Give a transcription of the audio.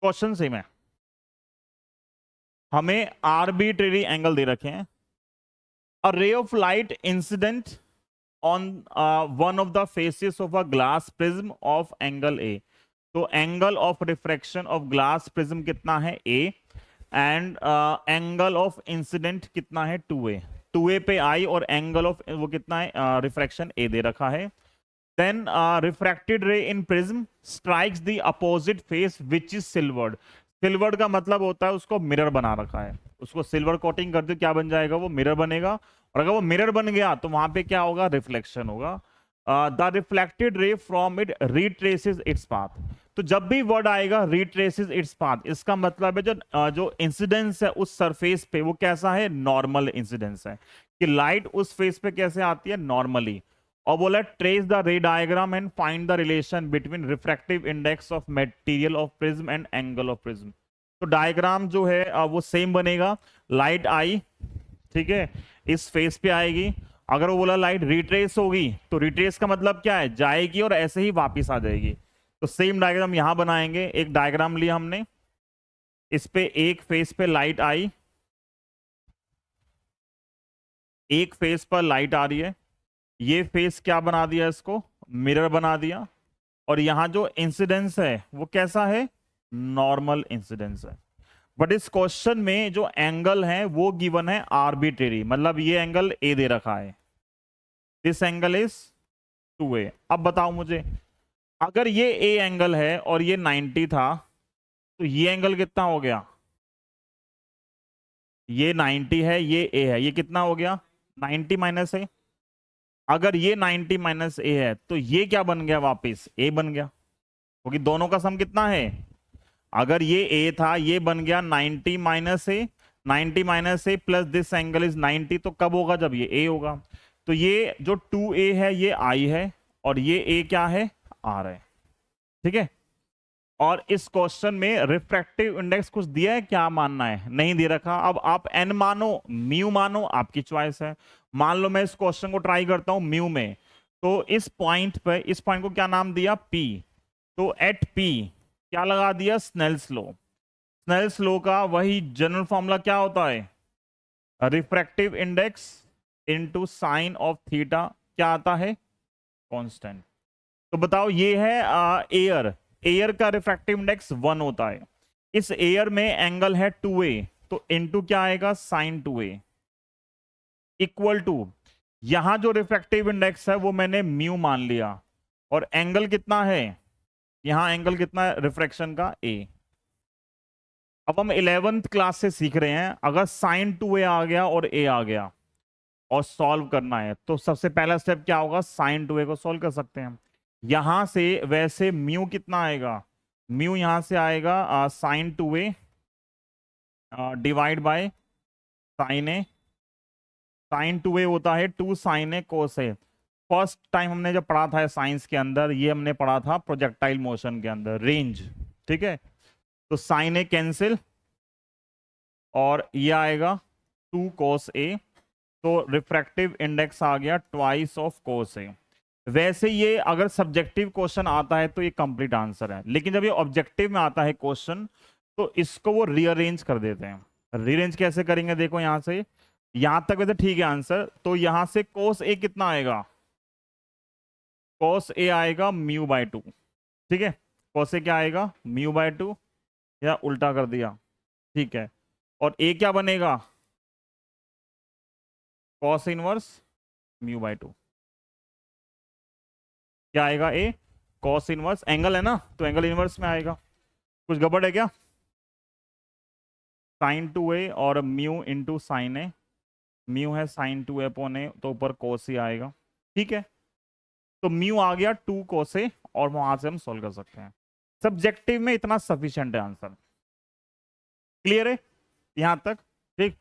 Question same है, हमें arbitrary angle दे रखे हैं। A ray of light incident on one of the faces of a glass prism of angle A. तो angle of refraction of glass prism कितना है A, and angle of incident कितना है 2a। 2a पे आई और angle of वो कितना है रिफ्रैक्शन ए दे रखा है। Then refracted ray in prism strikes the opposite face which is silvered. Silvered का मतलब होता है उसको मिरर बना रखा है, उसको सिल्वर कोटिंग कर दो क्या बन जाएगा, वो मिरर बनेगा। और अगर वो मिरर बन गया तो वहां पे क्या होगा, रिफ्लेक्शन होगा। The reflected ray from it retraces its path. तो जब भी वर्ड आएगा रिट्रेसेस इट्स पाथ, इसका मतलब है जो इंसिडेंस है उस सरफेस पे वो कैसा है, नॉर्मल इंसिडेंस है, कि लाइट उस फेस पे कैसे आती है, नॉर्मली। और बोला ट्रेस द रे diagram and find the relation between refractive index of material of prism and angle of prism. तो डायग्राम जो है वो सेम बनेगा। लाइट आई, ठीक है, इस फेस पे आएगी। अगर वो बोला लाइट रिट्रेस होगी तो रिट्रेस का मतलब क्या है, जाएगी और ऐसे ही वापस आ जाएगी। तो सेम डायग्राम यहां बनाएंगे। एक डायग्राम लिया हमने, इस पे एक फेस पे लाइट आई, एक फेस पर लाइट आ रही है, ये फेस क्या बना दिया, इसको मिरर बना दिया। और यहां जो इंसिडेंस है वो कैसा है, नॉर्मल इंसिडेंस है। बट इस क्वेश्चन में जो एंगल है वो गिवन है आर्बिट्रेरी, मतलब ये एंगल ए दे रखा है, दिस एंगल इज 2a। अब बताओ मुझे, अगर ये ए एंगल है और ये 90 था तो ये एंगल कितना हो गया, ये 90 है, ये ए है, ये कितना हो गया 90 माइनस ए। अगर ये 90 माइनस ए है तो ये क्या बन गया, वापस ए बन गया, क्योंकि दोनों का सम कितना है, अगर ये ए था ये बन गया 90 minus A, 90 minus A plus this angle is 90, तो कब होगा, जब ये ए होगा। तो ये जो 2a है ये आई है और ये ए क्या है, आर है, ठीक है। और इस क्वेश्चन में रिफ्रैक्टिव इंडेक्स कुछ दिया है, क्या मानना है, नहीं दे रखा। अब आप एन मानो म्यू मानो, आपकी चॉइस है। मान लो मैं इस क्वेश्चन को ट्राई करता हूं म्यू में, तो इस पॉइंट पे, इस पॉइंट को क्या नाम दिया, पी। तो एट पी क्या लगा दिया, स्नेल्स लॉ। स्नेल्स लॉ का वही जनरल फॉर्मूला क्या होता है, refractive index into sine of theta, क्या आता है, कांस्टेंट। तो बताओ ये है एयर, एयर का रिफ्रैक्टिव इंडेक्स 1 होता है। इस एयर में एंगल है 2a, तो इनटू क्या आएगा, साइन 2a, इक्वल टू यहां जो रिफ्रैक्टिव इंडेक्स है वो मैंने म्यू मान लिया, और एंगल कितना है, यहां एंगल कितना है रिफ्रैक्शन का, a। अब हम 11th क्लास से सीख रहे हैं, अगर साइन 2a आ गया और a आ गया और सॉल्व करना है तो सबसे पहला स्टेप क्या होगा, साइन 2a को सॉल्व कर सकते हैं। यहां से वैसे म्यू कितना आएगा, म्यू यहां से आएगा sine 2a divide by sine A. Sine 2a होता है 2 sine A cos A. First time हमने जब पढ़ा था साइंस के अंदर, ये हमने पढ़ा था प्रोजेक्टाइल मोशन के अंदर, रेंज, ठीक है। तो साइन ए कैंसिल और ये आएगा 2 कोस ए, तो रिफ्रैक्टिव इंडेक्स आ गया ट्वाइस ऑफ कोस ए। वैसे ये अगर सब्जेक्टिव क्वेश्चन आता है तो ये कंप्लीट आंसर है, लेकिन जब ये ऑब्जेक्टिव में आता है क्वेश्चन तो इसको वो रीअरेंज कर देते हैं। रीअरेंज कैसे करेंगे, देखो यहां से यहां तक वैसे ठीक है आंसर, तो यहां से कोस ए कितना आएगा, कोस ए आएगा म्यू बाय 2, ठीक है। कोस ए क्या आएगा, म्यू बाय 2, या उल्टा कर दिया, ठीक है। और ए क्या बनेगा, कॉस इनवर्स म्यू बाय 2, क्या आएगा, ए कॉस इनवर्स, एंगल है ना तो एंगल इनवर्स में आएगा। कुछ गड़बड़ है क्या, साइन 2a और म्यू इंटू साइन ए, म्यू है साइन 2a अपॉन ए, तो ऊपर कोस ए आएगा, ठीक है। तो म्यू आ गया 2 कोस ए, और वहां से हम सोल्व कर सकते हैं। सब्जेक्टिव में इतना सफिशिएंट है आंसर, क्लियर है यहां तक, ठीक।